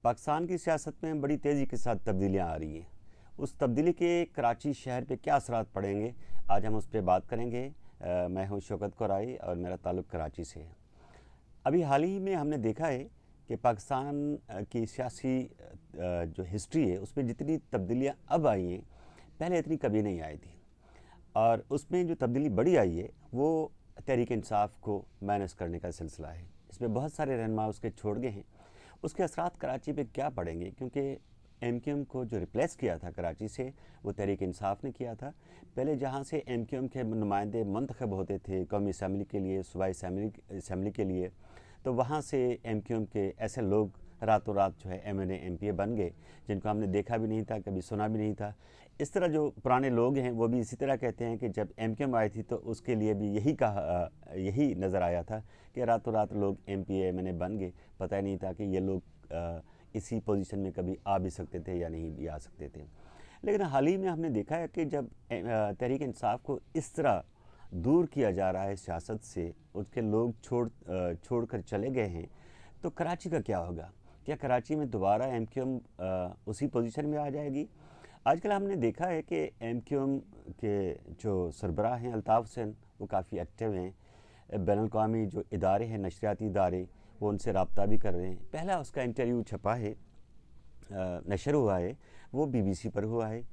पाकिस्तान की सियासत में बड़ी तेज़ी के साथ तब्दीलियाँ आ रही हैं। उस तब्दीली के कराची शहर पे क्या असरात पड़ेंगे, आज हम उस पर बात करेंगे। मैं हूँ शौकत कोराई और मेरा ताल्लुक़ कराची से है। अभी हाल ही में हमने देखा है कि पाकिस्तान की सियासी जो हिस्ट्री है उसमें जितनी तब्दीलियाँ अब आई हैं, पहले इतनी कभी नहीं आई थी। और उसमें जो तब्दीली बड़ी आई है वो तहरीक इंसाफ को मैनेज करने का सिलसिला है। इसमें बहुत सारे रहनुमा उसके छोड़ गए हैं। उसके असरात कराची पे क्या पड़ेंगे, क्योंकि एमक्यूएम को जो रिप्लेस किया था कराची से वो तहरीक इंसाफ ने किया था। पहले जहाँ से एमक्यूएम के नुमाइंदे मंतखब होते थे कौमी असम्बली के लिए, सूबाई असम्बली के लिए, तो वहाँ से एमक्यूएम के ऐसे लोग रातों रात जो है एमएनए एमपीए बन गए जिनको हमने देखा भी नहीं था, कभी सुना भी नहीं था। इस तरह जो पुराने लोग हैं वो भी इसी तरह कहते हैं कि जब एमक्यूएम आई थी तो उसके लिए भी यही नज़र आया था कि रातों रात लोग एमपीए एमएनए बन गए। पता ही नहीं था कि ये लोग इसी पोजीशन में कभी आ भी सकते थे या नहीं भी आ सकते थे। लेकिन हाल ही में हमने देखा है कि जब तहरीक इंसाफ को इस तरह दूर किया जा रहा है सियासत से, उसके लोग छोड़ कर चले गए हैं, तो कराची का क्या होगा? क्या कराची में दोबारा एमक्यूएम उसी पोजीशन में आ जाएगी? आजकल हमने देखा है कि एमक्यूएम के जो सरबराह हैं अल्ताफ़ हुसैन, वो काफ़ी एक्टिव हैं। बैनुल-अक़वामी जो इदारे हैं, नशरियाती इदारे, वो उनसे रब्ता भी कर रहे हैं। पहला उसका इंटरव्यू छपा है, नशर हुआ है, वो बीबीसी पर हुआ है।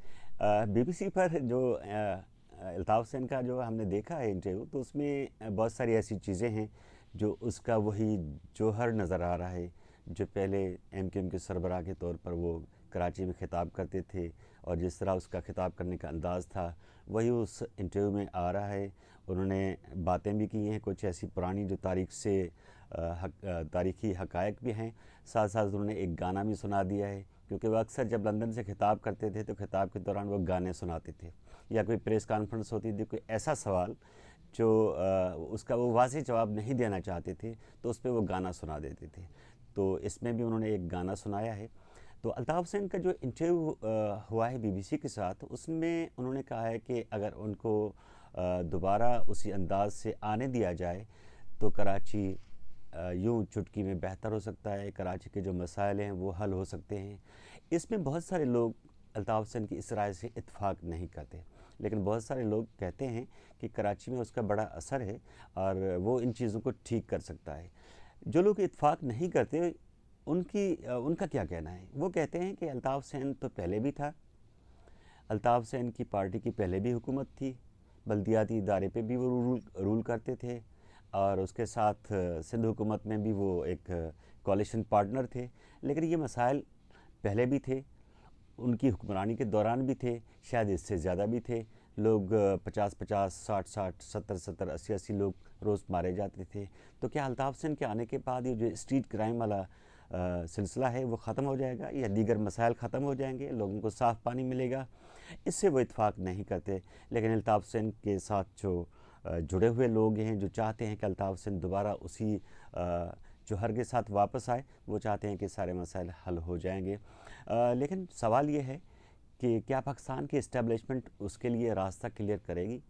बीबीसी पर जो अल्ताफ़ हुसैन का जो हमने देखा है इंटरव्यू, तो उसमें बहुत सारी ऐसी चीज़ें हैं जो उसका वही जौहर नज़र आ रहा है जो पहले एमक्यूएम के सरबराह के तौर पर वो कराची में खिताब करते थे, और जिस तरह उसका खिताब करने का अंदाज़ था वही उस इंटरव्यू में आ रहा है। उन्होंने बातें भी की हैं कुछ ऐसी पुरानी जो तारीख़ से तारीख़ी हक़ाइक़ भी हैं। साथ साथ उन्होंने एक गाना भी सुना दिया है, क्योंकि वो अक्सर जब लंदन से खिताब करते थे तो खिताब के दौरान वो गाने सुनाते थे, या कोई प्रेस कॉन्फ्रेंस होती थी, कोई ऐसा सवाल जो उसका वो वाज़ेह जवाब नहीं देना चाहते थे तो उस पर वो गाना सुना देते थे। तो इसमें भी उन्होंने एक गाना सुनाया है। तो अल्ताफ़ हुसैन का जो इंटरव्यू हुआ है बीबीसी के साथ, उसमें उन्होंने कहा है कि अगर उनको दोबारा उसी अंदाज से आने दिया जाए तो कराची यूँ चुटकी में बेहतर हो सकता है, कराची के जो मसाइल हैं वो हल हो सकते हैं। इसमें बहुत सारे लोग अल्ताफ़ हुसैन की इस राय से इत्तेफाक नहीं करते, लेकिन बहुत सारे लोग कहते हैं कि कराची में उसका बड़ा असर है और वो इन चीज़ों को ठीक कर सकता है। जो लोग इत्तेफाक नहीं करते उनका क्या कहना है? वो कहते हैं कि अल्ताफ़ हुसैन तो पहले भी था, अल्ताफ़ हुसैन की पार्टी की पहले भी हुकूमत थी, बल्दियाती इदारे पे भी वो रूल करते थे, और उसके साथ सिंध हुकूमत में भी वो एक कोalition पार्टनर थे। लेकिन ये मसाइल पहले भी थे, उनकी हुक्मरानी के दौरान भी थे, शायद इससे ज़्यादा भी थे। लोग 50-50, 60-60, 70-70, 80-80 लोग रोज़ मारे जाते थे। तो क्या अल्ताफ़ हुसैन के आने के बाद ये जो स्ट्रीट क्राइम वाला सिलसिला है वो ख़त्म हो जाएगा, या दीगर मसाइल ख़त्म हो जाएंगे, लोगों को साफ़ पानी मिलेगा? इससे वो इत्तेफाक नहीं करते। लेकिन अल्ताफ़ हुसैन के साथ जो जुड़े हुए लोग हैं, जो चाहते हैं कि अल्ताफ़ हुसैन दोबारा उसी जौहर के साथ वापस आए, वो चाहते हैं कि सारे मसाइल हल हो जाएंगे। लेकिन सवाल ये है कि क्या पाकिस्तान की इस्टेब्लिशमेंट उसके लिए रास्ता क्लियर करेगी,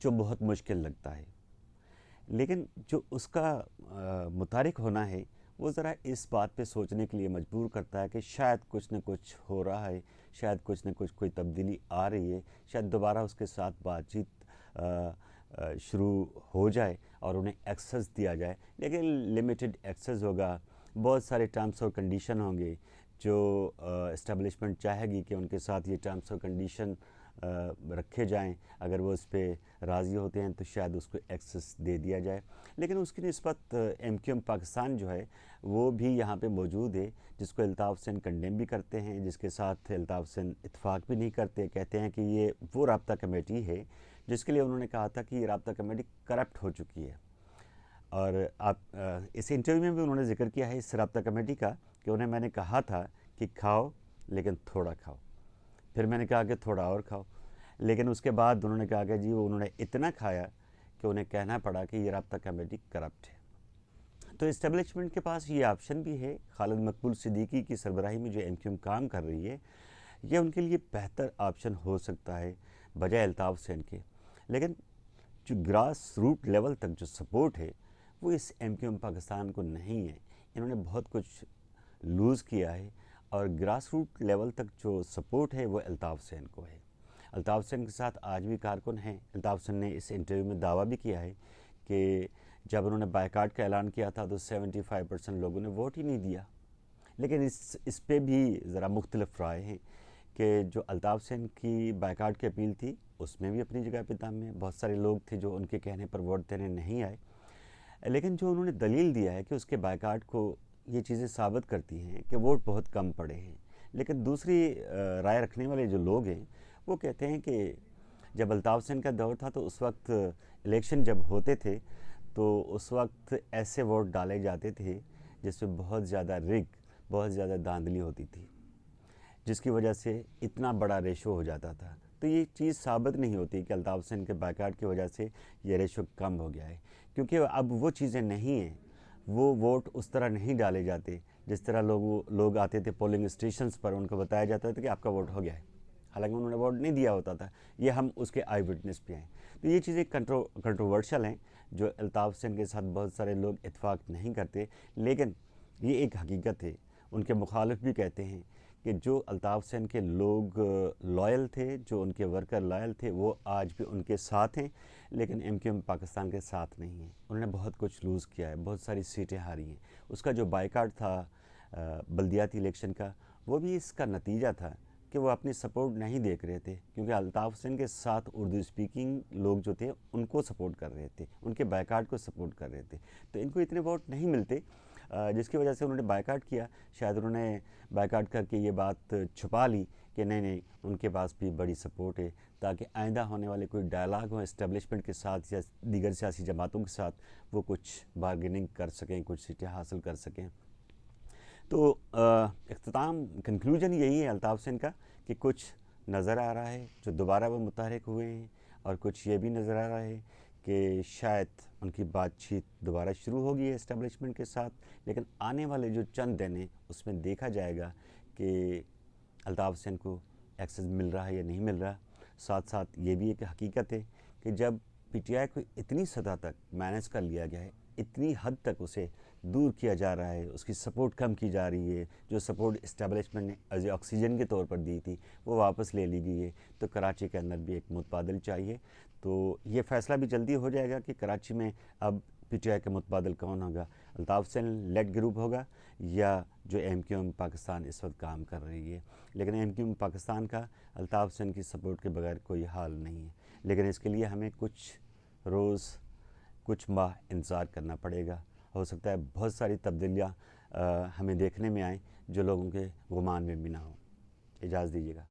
जो बहुत मुश्किल लगता है। लेकिन जो उसका मुतारिक होना है वो ज़रा इस बात पे सोचने के लिए मजबूर करता है कि शायद कुछ न कुछ हो रहा है, शायद कुछ न कुछ कोई तब्दीली आ रही है, शायद दोबारा उसके साथ बातचीत शुरू हो जाए और उन्हें एक्सेस दिया जाए। लेकिन लिमिटेड एक्सेस होगा, बहुत सारे टर्म्स और कंडीशन होंगे जो इस्टेब्लिशमेंट चाहेगी कि उनके साथ ये टर्म्स और कंडीशन रखे जाएं। अगर वो इस पर राज़ी होते हैं तो शायद उसको एक्सेस दे दिया जाए। लेकिन उसकी निस्बत एमक्यूएम पाकिस्तान जो है वो भी यहाँ पे मौजूद है, जिसको अल्ताफ़ हुसैन कंडेम भी करते हैं, जिसके साथ अल्ताफ़ हुसैन इत्तेफाक भी नहीं करते। कहते हैं कि ये वो राब्ता कमेटी है जिसके लिए उन्होंने कहा था कि ये राब्ता कमेटी करप्ट हो चुकी है। और आप इस इंटरव्यू में भी उन्होंने जिक्र किया है इस राब्ता कमेटी का कि उन्हें मैंने कहा था कि खाओ लेकिन थोड़ा खाओ, फिर मैंने कहा कि थोड़ा और खाओ, लेकिन उसके बाद उन्होंने कहा कि जी वो उन्होंने इतना खाया कि उन्हें कहना पड़ा कि ये राब्ता कमेटी करप्ट है। तो इस्टेब्लिशमेंट के पास ये ऑप्शन भी है। खालिद मकबूल सिद्दीकी की सरबराही में जो एमक्यूएम काम कर रही है, ये उनके लिए बेहतर ऑप्शन हो सकता है बजाय अल्ताफ़ हुसैन के। लेकिन जो ग्रास रूट लेवल तक जो सपोर्ट है वो इस एमक्यूएम पाकिस्तान को नहीं है। इन्होंने बहुत कुछ لوز کیا ہے، اور گراس روٹ لیول تک جو سپورٹ ہے وہ الطاف حسین کو ہے۔ الطاف حسین کے ساتھ آج بھی کارکن ہیں۔ الطاف حسین نے اس انٹرویو میں دعویٰ بھی کیا ہے کہ جب انہوں نے بائیکاٹ کا اعلان کیا تھا تو 75% لوگوں نے ووٹ ہی نہیں دیا۔ لیکن اس پہ بھی ذرا مختلف رائے ہیں کہ جو الطاف حسین کی بائیکاٹ کی اپیل تھی اس میں بھی اپنی جگہ پہ دم ہے، بہت سارے لوگ تھے جو ان کے کہنے پر ووٹ دینے نہیں آئے، لیکن جو انہوں نے دلیل دیا ہے کہ اس کے بائیکاٹ کو یہ چیزیں ثابت کرتی ہیں کہ ووٹ بہت کم پڑے ہیں۔ لیکن دوسری رائے رکھنے والے جو لوگ ہیں وہ کہتے ہیں کہ جب الطاف حسین کا دور تھا تو اس وقت الیکشن جب ہوتے تھے تو اس وقت ایسے ووٹ ڈالے جاتے تھے جس میں بہت زیادہ بہت زیادہ دھاندلی ہوتی تھی، جس کی وجہ سے اتنا بڑا ریشو ہو جاتا تھا۔ تو یہ چیز ثابت نہیں ہوتی کہ الطاف حسین کے بائیکاٹ کی وجہ سے یہ ریشو کم ہو گیا ہے، کیونکہ اب وہ چیزیں نہیں ہیں، وہ ووٹ اس طرح نہیں ڈالے جاتے جس طرح لوگ آتے تھے پولنگ اسٹیشنز پر، ان کو بتایا جاتا تھا کہ آپ کا ووٹ ہو گیا ہے، حالانکہ انہوں نے ووٹ نہیں دیا ہوتا تھا۔ یہ ہم اس کے آئی وٹنس پہ ہیں۔ تو یہ چیزیں کنٹروورشل ہیں جو الطاف حسین کے ساتھ بہت سارے لوگ اتفاق نہیں کرتے، لیکن یہ ایک حقیقت ہے۔ ان کے مخالف بھی کہتے ہیں کہ جو الطاف حسین کے لوگ لائل تھے، جو ان کے ورکر لائل تھے، وہ آج بھی ان کے ساتھ ہیں، لیکن ایم کیو ایم پاکستان کے ساتھ نہیں ہیں۔ انہوں نے بہت کچھ لوز کیا ہے، بہت ساری سیٹیں ہاری ہیں۔ اس کا جو بائیکاٹ تھا بلدیاتی الیکشن کا، وہ بھی اس کا نتیجہ تھا کہ وہ اپنی سپورٹ نہیں دیکھ رہے تھے، کیونکہ الطاف حسین کے ساتھ اردو اسپیکنگ لوگ جو تھے ان کو سپورٹ کر رہے تھے، ان کے بائیکاٹ کو سپورٹ کر رہے تھے، تو ان کو اتنے ووٹ نہیں ملتے، جس کی وجہ سے انہوں نے بائیکاٹ کیا۔ شاید انہوں نے بائیکاٹ کر کے یہ بات چھپا لی کہ نہیں ان کے پاس بھی بڑی سپورٹ ہے، تاکہ آئندہ ہونے والے کوئی ڈائلاگ ہو اسٹیبلشمنٹ کے ساتھ یا دیگر سیاسی جماعتوں کے ساتھ، وہ کچھ بارگیننگ کر سکیں، کچھ سیٹیں حاصل کر سکیں۔ تو اختتام کنکلوژن یہی ہے الطاف حسین کا کہ کچھ نظر آ رہا ہے جو دوبارہ وہ متحرک ہوئے ہیں، اور کچھ یہ بھی نظر آ رہا ہے کہ شاید ان کی بات چیت دوبارہ شروع ہوگی ہے اسٹیبلشمنٹ کے ساتھ، لیکن آنے والے جو چند دن ہیں اس میں دیکھا جائے گا کہ الطاف حسین کو ایکسس مل رہا ہے یا نہیں مل رہا۔ ساتھ ساتھ یہ بھی ایک حقیقت ہے کہ جب پی ٹی آئی کو اتنی سطح تک مینیج کر لیا گیا ہے، اتنی حد تک اسے دور کیا جا رہا ہے، اس کی سپورٹ کم کی جا رہی ہے، جو سپورٹ اسٹیبلشمنٹ نے ایز آکسیجن کے طور پر دی تھی وہ واپس لے لی گئی ہے، تو کراچی کے اندر بھی ایک متبادل چاہیے۔ تو یہ فیصلہ بھی جلدی ہو جائے گا کہ کراچی میں اب پی ٹی آئی کا متبادل کون ہوگا، الطاف حسین لیڈ گروپ ہوگا یا جو ایم کیو ایم پاکستان اس وقت کام کر رہی ہے۔ لیکن ایم کیو ایم پاکستان کا الطاف حسین کی سپورٹ کے بغیر کوئی حال نہیں ہے، لیکن اس کے لیے ہمیں کچھ روز کچھ ماہ انتظار کرنا پڑے گا۔ ہو سکتا ہے بہت ساری تبدیلیاں ہمیں دیکھنے میں آئیں جو لوگوں کے گمان میں بھی نہ ہوں۔ اجازت دیجیے گا۔